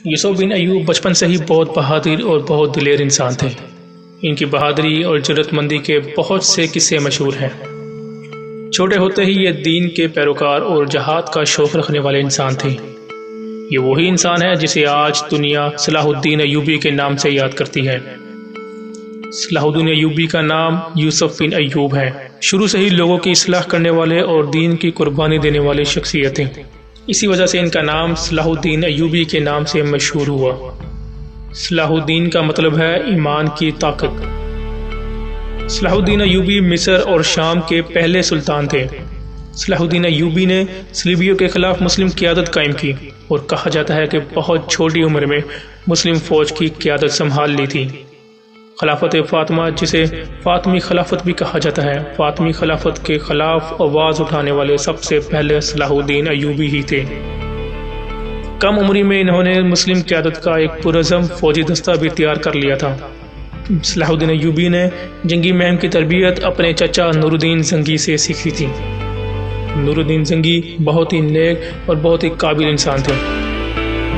یوسف بن ایوب بچپن سے ہی بہت بہادر اور بہت دلیر انسان تھے۔ ان کی بہادری اور جرأت مندی کے بہت سے قصے مشہور ہیں۔ چھوٹے ہوتے ہی یہ دین کے پیروکار اور جہاد کا شوق رکھنے والے انسان تھے۔ یہ وہی انسان ہے جسے آج دنیا صلاح الدین ایوبی کے نام سے یاد کرتی ہے۔ صلاح الدین ایوبی کا نام یوسف بن ایوب ہے۔ شروع سے ہی لوگوں کی اصلاح کرنے والے اور دین کی قربانی دینے والے شخصیت ہیں۔ اسی وجہ سے ان کا نام صلاح الدین ایوبی کے نام سے مشہور ہوا۔ صلاح الدین کا مطلب ہے ایمان کی طاقت۔ صلاح الدین ایوبی مصر اور شام کے پہلے سلطان تھے۔ صلاح الدین ایوبی نے صلیبیوں کے خلاف مسلم قیادت قائم کی اور کہا جاتا ہے کہ بہت چھوٹی عمر میں مسلم فوج کی قیادت سنبھال لی تھی۔ خلافت فاطمہ، جسے فاطمی خلافت بھی کہا جاتا ہے، فاطمی خلافت کے خلاف آواز اٹھانے والے سب سے پہلے صلاح الدین ایوبی ہی تھے۔ کم عمری میں انہوں نے مسلم قیادت کا ایک پرعزم فوجی دستہ بھی تیار کر لیا تھا۔ صلاح الدین ایوبی نے جنگی مہم کی تربیت اپنے چچا نور الدین زنگی سے سیکھی تھی۔ نور الدین زنگی بہت ہی نیک اور بہت ہی قابل انسان تھے۔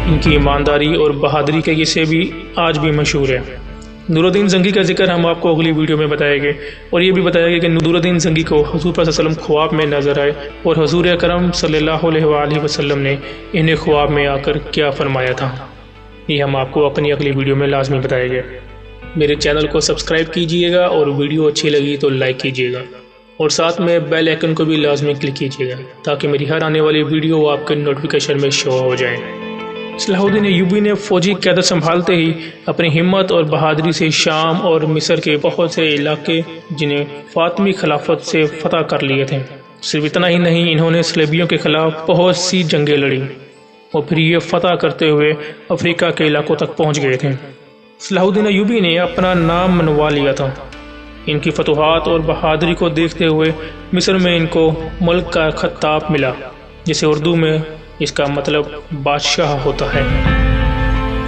ان کی ایمانداری اور بہادری کے قصے بھی آج بھی مشہور ہیں۔ نور الدین زنگی کا ذکر ہم آپ کو اگلی ویڈیو میں بتائیں گے، اور یہ بھی بتایا گیا کہ نور الدین زنگی کو حضور صلی اللہ علیہ وسلم خواب میں نظر آئے اور حضور اکرم صلی اللہ علیہ وآلہ وسلم نے انہیں خواب میں آ کر کیا فرمایا تھا۔ یہ ہم آپ کو اپنی اگلی ویڈیو میں لازمی بتائیں گے۔ میرے چینل کو سبسکرائب کیجئے گا، اور ویڈیو اچھی لگی تو لائک کیجئے گا، اور ساتھ میں بیل آئیکن کو بھی لازمی کلک کیجئے گا تاکہ میری ہر آنے والی ویڈیو آپ کے نوٹیفیکیشن میں شو ہو جائیں۔ صلاح الدین ایوبی نے فوجی قیادت سنبھالتے ہی اپنی ہمت اور بہادری سے شام اور مصر کے بہت سے علاقے جنہیں فاطمی خلافت سے فتح کر لیے تھے۔ صرف اتنا ہی نہیں، انہوں نے صلیبیوں کے خلاف بہت سی جنگیں لڑیں اور پھر یہ فتح کرتے ہوئے افریقہ کے علاقوں تک پہنچ گئے تھے۔ صلاح الدین ایوبی نے اپنا نام منوا لیا تھا۔ ان کی فتوحات اور بہادری کو دیکھتے ہوئے مصر میں ان کو ملک کا خطاب ملا، جسے اردو میں اس کا مطلب بادشاہ ہوتا ہے،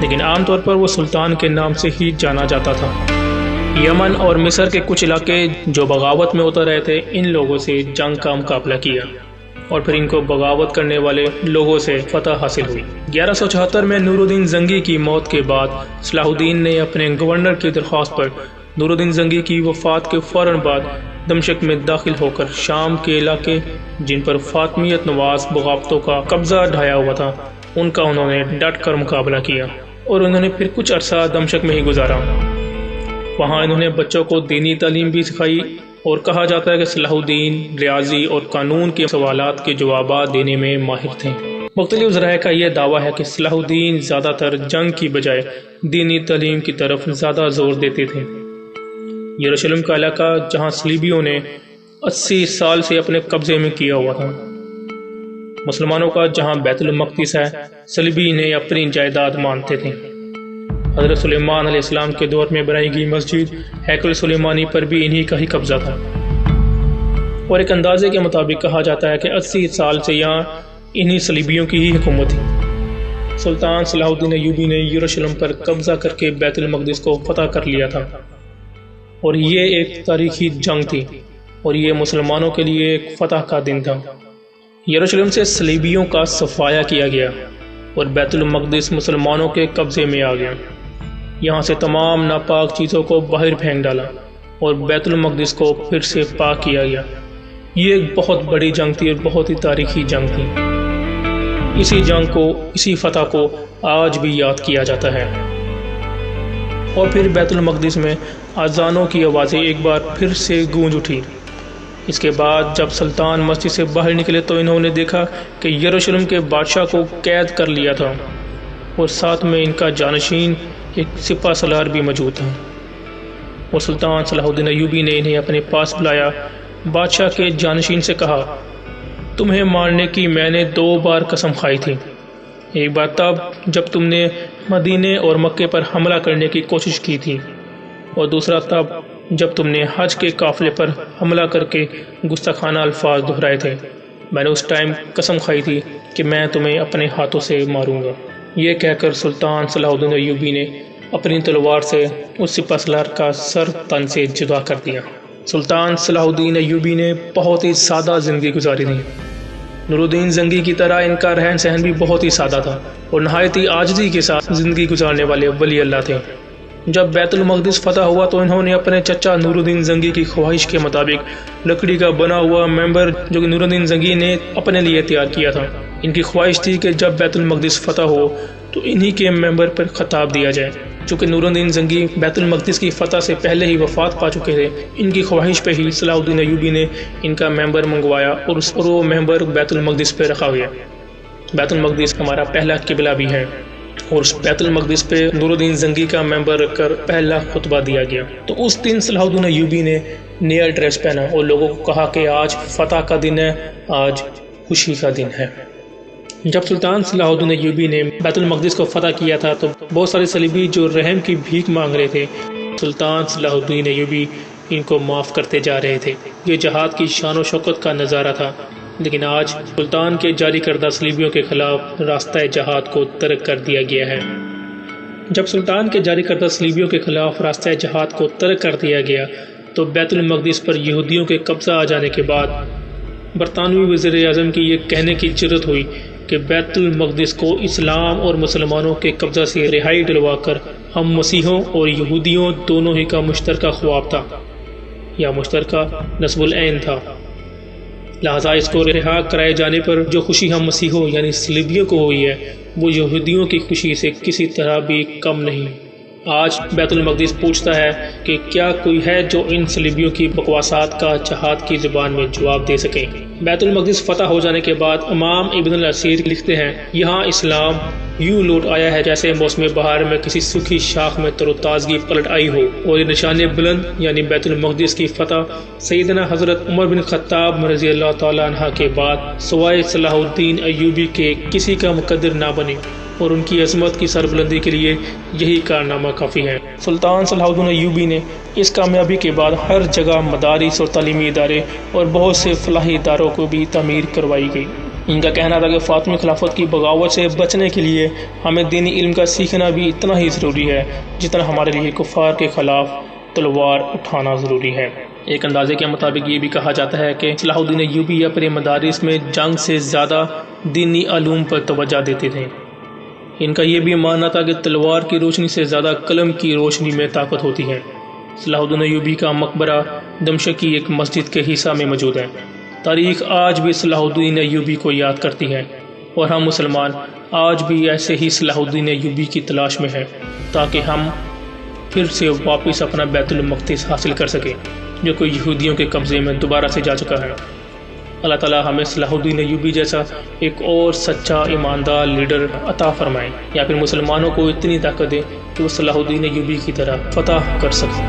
لیکن عام طور پر وہ سلطان کے نام سے ہی جانا جاتا تھا۔ یمن اور مصر کے کچھ علاقے جو بغاوت میں اتر رہے تھے، ان لوگوں سے جنگ کا مقابلہ کیا اور پھر ان کو بغاوت کرنے والے لوگوں سے فتح حاصل ہوئی۔ 1174 میں نور الدین زنگی کی موت کے بعد صلاح الدین نے اپنے گورنر کی درخواست پر نور الدین زنگی کی وفات کے فوراً بعد دمشق میں داخل ہو کر شام کے علاقے جن پر فاطمیت نواز بغاوتوں کا قبضہ ڈھایا ہوا تھا، ان کا انہوں نے ڈٹ کر مقابلہ کیا، اور انہوں نے پھر کچھ عرصہ دمشق میں ہی گزارا۔ وہاں انہوں نے بچوں کو دینی تعلیم بھی سکھائی، اور کہا جاتا ہے کہ صلاح الدین ریاضی اور قانون کے سوالات کے جوابات دینے میں ماہر تھے۔ مختلف ذرائع کا یہ دعویٰ ہے کہ صلاح الدین زیادہ تر جنگ کی بجائے دینی تعلیم کی طرف زیادہ زور دیتے تھے۔ یروشلم کا علاقہ جہاں صلیبیوں نے 80 سال سے اپنے قبضے میں کیا ہوا تھا، مسلمانوں کا جہاں بیت المقدس ہے، صلیبی انہیں اپنی جائیداد مانتے تھے۔ حضرت سلیمان علیہ السلام کے دور میں بنائی گئی مسجد ہیکل سلیمانی پر بھی انہی کا ہی قبضہ تھا، اور ایک اندازے کے مطابق کہا جاتا ہے کہ 80 سال سے یہاں انہی صلیبیوں کی ہی حکومت تھی۔ سلطان صلاح الدین ایوبی نے یروشلم پر قبضہ کر کے بیت المقدس کو فتح کر لیا تھا، اور یہ ایک تاریخی جنگ تھی، اور یہ مسلمانوں کے لیے ایک فتح کا دن تھا۔ یروشلم سے صلیبیوں کا صفایا کیا گیا اور بیت المقدس مسلمانوں کے قبضے میں آ گیا۔ یہاں سے تمام ناپاک چیزوں کو باہر پھینک ڈالا اور بیت المقدس کو پھر سے پاک کیا گیا۔ یہ ایک بہت بڑی جنگ تھی اور بہت ہی تاریخی جنگ تھی۔ اسی جنگ کو، اسی فتح کو آج بھی یاد کیا جاتا ہے۔ اور پھر بیت المقدس میں اذانوں کی آوازیں ایک بار پھر سے گونج اٹھی۔ اس کے بعد جب سلطان مسجد سے باہر نکلے تو انہوں نے دیکھا کہ یروشلم کے بادشاہ کو قید کر لیا تھا، اور ساتھ میں ان کا جانشین ایک سپہ سالار بھی موجود تھا۔ اور سلطان صلاح الدین ایوبی نے انہیں اپنے پاس بلایا۔ بادشاہ کے جانشین سے کہا، تمہیں مارنے کی میں نے 2 بار قسم کھائی تھی، ایک بار تب جب تم نے مدینے اور مکے پر حملہ کرنے کی کوشش کی تھی، اور دوسرا تب جب تم نے حج کے قافلے پر حملہ کر کے گستاخانہ الفاظ دہرائے تھے۔ میں نے اس ٹائم قسم کھائی تھی کہ میں تمہیں اپنے ہاتھوں سے ماروں گا۔ یہ کہہ کر سلطان صلاح الدین ایوبی نے اپنی تلوار سے اس سپہ سالار کا سر تن سے جدا کر دیا۔ سلطان صلاح الدین ایوبی نے بہت ہی سادہ زندگی گزاری تھی۔ نور الدین زنگی کی طرح ان کا رہن سہن بھی بہت ہی سادہ تھا۔ اور نہایت ہی عاجزی کے ساتھ زندگی گزارنے والے ولی اللہ تھے۔ جب بیت المقدس فتح ہوا تو انہوں نے اپنے چچا نور الدین زنگی کی خواہش کے مطابق لکڑی کا بنا ہوا ممبر جو کہ نور الدین زنگی نے اپنے لیے تیار کیا تھا، ان کی خواہش تھی کہ جب بیت المقدس فتح ہو تو انہی کے ممبر پر خطاب دیا جائے۔ چونکہ نور الدین زنگی بیت المقدس کی فتح سے پہلے ہی وفات پا چکے تھے، ان کی خواہش پہ ہی صلاح الدین ایوبی نے ان کا ممبر منگوایا اور وہ ممبر بیت المقدس پہ رکھا گیا۔ بیت المقدس ہمارا پہلا قبلہ بھی ہے اور اس بیت المقدس پہ نور الدین زنگی کا ممبر رکھ کر پہلا خطبہ دیا گیا۔ تو اس دن صلاح الدین ایوبی نے نیا ڈریس پہنا اور لوگوں کو کہا کہ آج فتح کا دن ہے، آج خوشی کا دن ہے۔ جب سلطان صلاح الدین ایوبی نے بیت المقدس کو فتح کیا تھا تو بہت سارے صلیبی جو رحم کی بھیک مانگ رہے تھے، سلطان صلاح الدین ایوبی ان کو معاف کرتے جا رہے تھے۔ یہ جہاد کی شان و شوکت کا نظارہ تھا، لیکن آج سلطان کے جاری کردہ صلیبیوں کے خلاف راستہ جہاد کو ترک کر دیا گیا ہے۔ جب سلطان کے جاری کردہ صلیبیوں کے خلاف راستہ جہاد کو ترک کر دیا گیا تو بیت المقدس پر یہودیوں کے قبضہ آ جانے کے بعد برطانوی وزیر اعظم کی یہ کہنے کی جرت ہوئی کہ بیت المقدس کو اسلام اور مسلمانوں کے قبضہ سے رہائی دلوا کر ہم مسیحوں اور یہودیوں دونوں ہی کا مشترکہ خواب تھا یا مشترکہ نصب العین تھا، لہٰذا اس کو رہا کرائے جانے پر جو خوشی ہم مسیحوں یعنی صلیبیوں کو ہوئی ہے وہ یہودیوں کی خوشی سے کسی طرح بھی کم نہیں۔ آج بیت المقدس پوچھتا ہے کہ کیا کوئی ہے جو ان صلیبیوں کی بکواسات کا جہاد کی زبان میں جواب دے سکے۔ بیت المقدس فتح ہو جانے کے بعد امام ابن الاسیر لکھتے ہیں، یہاں اسلام یوں لوٹ آیا ہے جیسے موسم بہار میں کسی سوکھی شاخ میں تر و تازگی پلٹ آئی ہو، اور یہ نشان بلند یعنی بیت المقدس کی فتح سیدنا حضرت عمر بن خطاب رضی اللہ تعالیٰ عنہ کے بعد سوائے صلاح الدین ایوبی کے کسی کا مقدر نہ بنے، اور ان کی عظمت کی سربلندی کے لیے یہی کارنامہ کافی ہے۔ سلطان صلاح الدین ایوبی نے اس کامیابی کے بعد ہر جگہ مدارس اور تعلیمی ادارے اور بہت سے فلاحی اداروں کو بھی تعمیر کروائی گئی۔ ان کا کہنا تھا کہ فاطمی خلافت کی بغاوت سے بچنے کے لیے ہمیں دینی علم کا سیکھنا بھی اتنا ہی ضروری ہے جتنا ہمارے لیے کفار کے خلاف تلوار اٹھانا ضروری ہے۔ ایک اندازے کے مطابق یہ بھی کہا جاتا ہے کہ صلاح الدین ایوبی اپنے مدارس میں جنگ سے زیادہ دینی علوم پر توجہ دیتے تھے۔ ان کا یہ بھی ماننا تھا کہ تلوار کی روشنی سے زیادہ قلم کی روشنی میں طاقت ہوتی ہے۔ صلاح الدین ایوبی کا مقبرہ دمشق کی ایک مسجد کے حصہ میں موجود ہے۔ تاریخ آج بھی صلاح الدین ایوبی کو یاد کرتی ہے، اور ہم مسلمان آج بھی ایسے ہی صلاح الدین ایوبی کی تلاش میں ہیں تاکہ ہم پھر سے واپس اپنا بیت المقدس حاصل کر سکیں جو کوئی یہودیوں کے قبضے میں دوبارہ سے جا چکا ہے۔ اللہ تعالیٰ ہمیں صلاح الدین ایوبی جیسا ایک اور سچا ایماندار لیڈر عطا فرمائے، یا پھر مسلمانوں کو اتنی طاقت دے کہ وہ صلاح الدین ایوبی کی طرح فتح کر سکیں۔